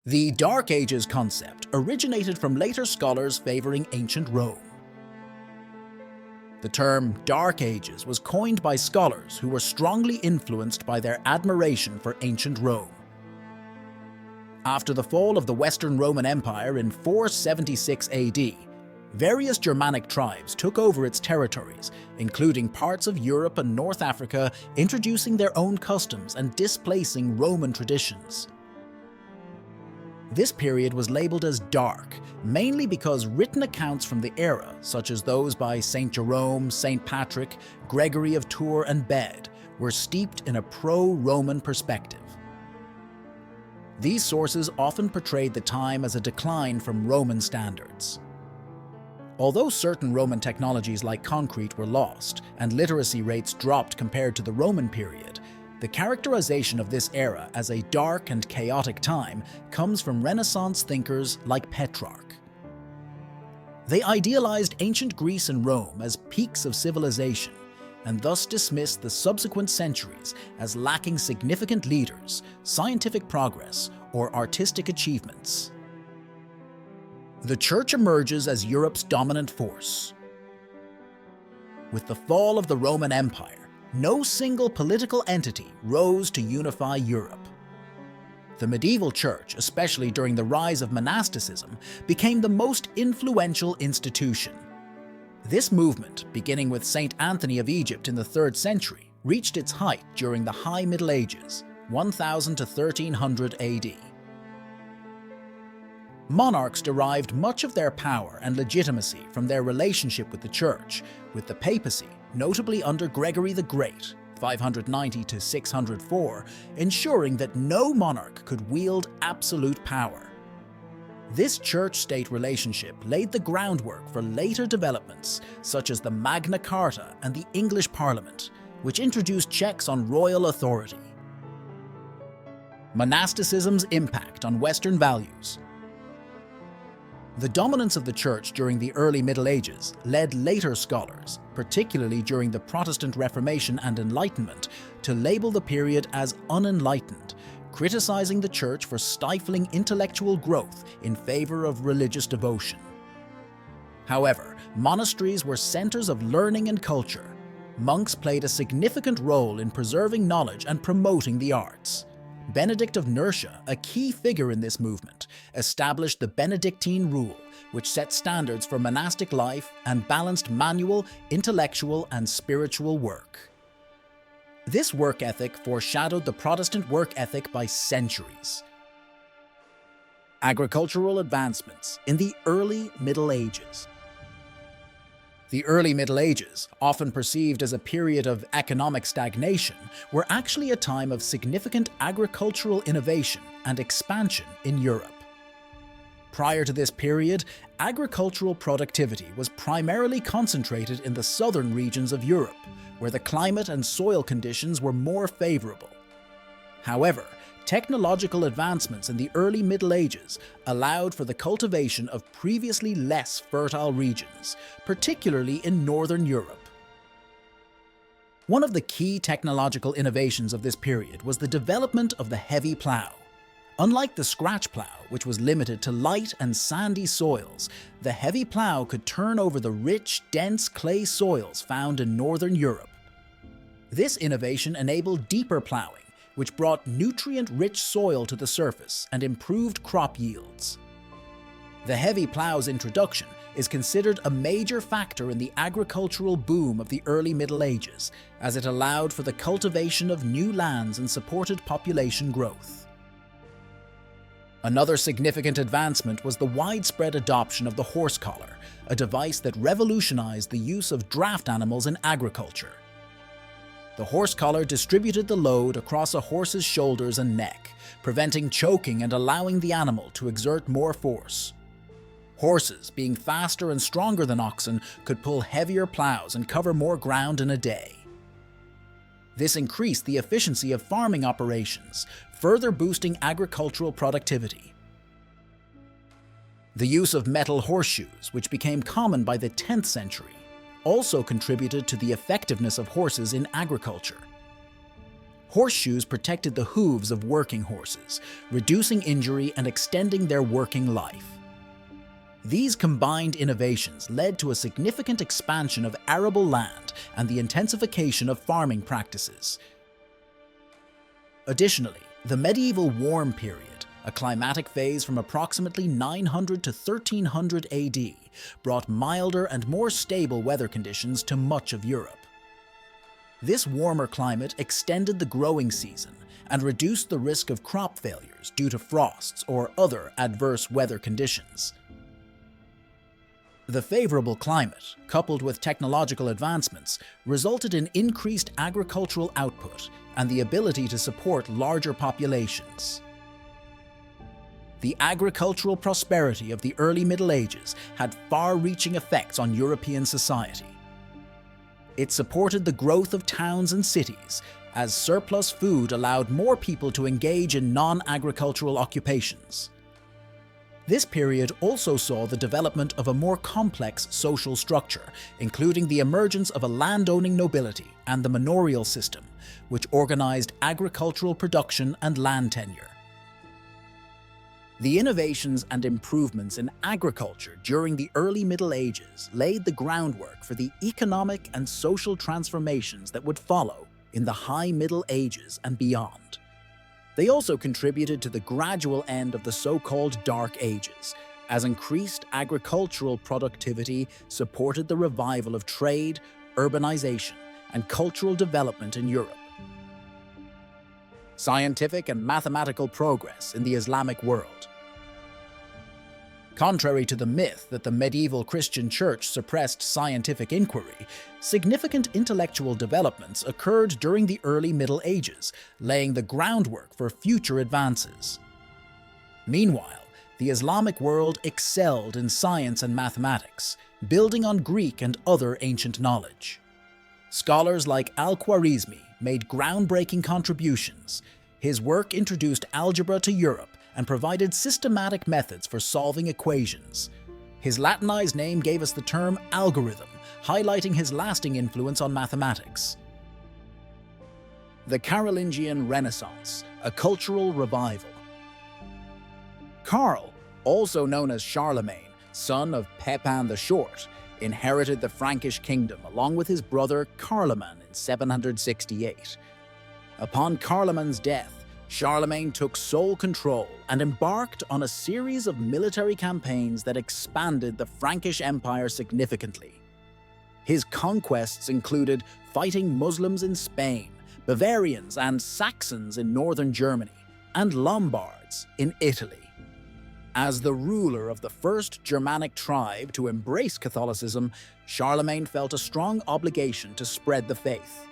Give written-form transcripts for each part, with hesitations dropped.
The Dark Ages concept originated from later scholars favoring ancient Rome. The term Dark Ages was coined by scholars who were strongly influenced by their admiration for ancient Rome. After the fall of the Western Roman Empire in 476 AD, various Germanic tribes took over its territories, including parts of Europe and North Africa, introducing their own customs and displacing Roman traditions. This period was labeled as dark, mainly because written accounts from the era, such as those by St. Jerome, St. Patrick, Gregory of Tours, and Bede, were steeped in a pro-Roman perspective. These sources often portrayed the time as a decline from Roman standards. Although certain Roman technologies like concrete were lost, and literacy rates dropped compared to the Roman period, the characterization of this era as a dark and chaotic time comes from Renaissance thinkers like Petrarch. They idealized ancient Greece and Rome as peaks of civilization, and thus dismissed the subsequent centuries as lacking significant leaders, scientific progress, or artistic achievements. The Church emerges as Europe's dominant force. With the fall of the Roman Empire, no single political entity rose to unify Europe. The medieval church, especially during the rise of monasticism, became the most influential institution. This movement, beginning with Saint Anthony of Egypt in the 3rd century, reached its height during the High Middle Ages, 1000 to 1300 AD. Monarchs derived much of their power and legitimacy from their relationship with the church, with the papacy, notably under Gregory the Great, 590 to 604, ensuring that no monarch could wield absolute power. This church-state relationship laid the groundwork for later developments such as the Magna Carta and the English Parliament, which introduced checks on royal authority. Monasticism's impact on Western values. The dominance of the Church during the early Middle Ages led later scholars, particularly during the Protestant Reformation and Enlightenment, to label the period as unenlightened, criticizing the Church for stifling intellectual growth in favor of religious devotion. However, monasteries were centers of learning and culture. Monks played a significant role in preserving knowledge and promoting the arts. Benedict of Nursia, a key figure in this movement, established the Benedictine rule, which set standards for monastic life and balanced manual, intellectual, and spiritual work. This work ethic foreshadowed the Protestant work ethic by centuries. Agricultural advancements in the early Middle Ages. The early Middle Ages, often perceived as a period of economic stagnation, were actually a time of significant agricultural innovation and expansion in Europe. Prior to this period, agricultural productivity was primarily concentrated in the southern regions of Europe, where the climate and soil conditions were more favorable. However, technological advancements in the early Middle Ages allowed for the cultivation of previously less fertile regions, particularly in Northern Europe. One of the key technological innovations of this period was the development of the heavy plow. Unlike the scratch plow, which was limited to light and sandy soils, the heavy plow could turn over the rich, dense clay soils found in Northern Europe. This innovation enabled deeper plowing, which brought nutrient-rich soil to the surface and improved crop yields. The heavy plow's introduction is considered a major factor in the agricultural boom of the early Middle Ages, as it allowed for the cultivation of new lands and supported population growth. Another significant advancement was the widespread adoption of the horse collar, a device that revolutionized the use of draft animals in agriculture. The horse collar distributed the load across a horse's shoulders and neck, preventing choking and allowing the animal to exert more force. Horses, being faster and stronger than oxen, could pull heavier plows and cover more ground in a day. This increased the efficiency of farming operations, further boosting agricultural productivity. The use of metal horseshoes, which became common by the 10th century, also contributed to the effectiveness of horses in agriculture. Horseshoes protected the hooves of working horses, reducing injury and extending their working life. These combined innovations led to a significant expansion of arable land and the intensification of farming practices. Additionally, the medieval warm period, a climatic phase from approximately 900 to 1300 AD, brought milder and more stable weather conditions to much of Europe. This warmer climate extended the growing season and reduced the risk of crop failures due to frosts or other adverse weather conditions. The favorable climate, coupled with technological advancements, resulted in increased agricultural output and the ability to support larger populations. The agricultural prosperity of the early Middle Ages had far-reaching effects on European society. It supported the growth of towns and cities, as surplus food allowed more people to engage in non-agricultural occupations. This period also saw the development of a more complex social structure, including the emergence of a landowning nobility and the manorial system, which organized agricultural production and land tenure. The innovations and improvements in agriculture during the early Middle Ages laid the groundwork for the economic and social transformations that would follow in the High Middle Ages and beyond. They also contributed to the gradual end of the so-called Dark Ages, as increased agricultural productivity supported the revival of trade, urbanization, and cultural development in Europe. Scientific and mathematical progress in the Islamic world. Contrary to the myth that the medieval Christian Church suppressed scientific inquiry, significant intellectual developments occurred during the early Middle Ages, laying the groundwork for future advances. Meanwhile, the Islamic world excelled in science and mathematics, building on Greek and other ancient knowledge. Scholars like Al-Khwarizmi made groundbreaking contributions. His work introduced algebra to Europe and provided systematic methods for solving equations. His Latinized name gave us the term algorithm, highlighting his lasting influence on mathematics. The Carolingian Renaissance, a cultural revival. Karl, also known as Charlemagne, son of Pepin the Short, inherited the Frankish kingdom along with his brother Carloman in 768. Upon Carloman's death, Charlemagne took sole control and embarked on a series of military campaigns that expanded the Frankish Empire significantly. His conquests included fighting Muslims in Spain, Bavarians and Saxons in northern Germany, and Lombards in Italy. As the ruler of the first Germanic tribe to embrace Catholicism, Charlemagne felt a strong obligation to spread the faith.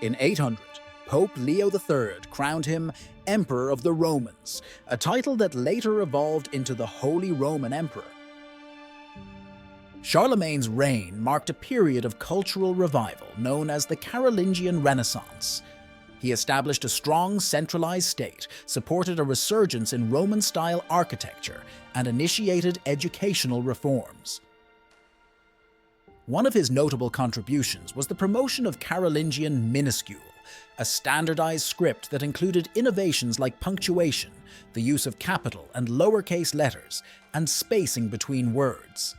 In 800, Pope Leo III crowned him Emperor of the Romans, a title that later evolved into the Holy Roman Emperor. Charlemagne's reign marked a period of cultural revival known as the Carolingian Renaissance. He established a strong centralized state, supported a resurgence in Roman-style architecture, and initiated educational reforms. One of his notable contributions was the promotion of Carolingian minuscule, a standardized script that included innovations like punctuation, the use of capital and lowercase letters, and spacing between words.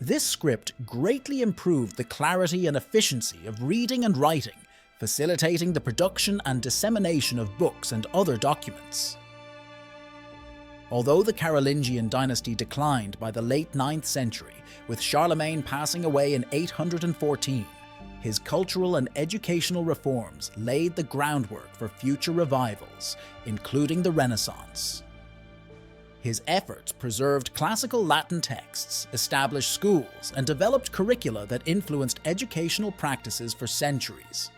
This script greatly improved the clarity and efficiency of reading and writing, facilitating the production and dissemination of books and other documents. Although the Carolingian dynasty declined by the late 9th century, with Charlemagne passing away in 814, his cultural and educational reforms laid the groundwork for future revivals, including the Renaissance. His efforts preserved classical Latin texts, established schools, and developed curricula that influenced educational practices for centuries.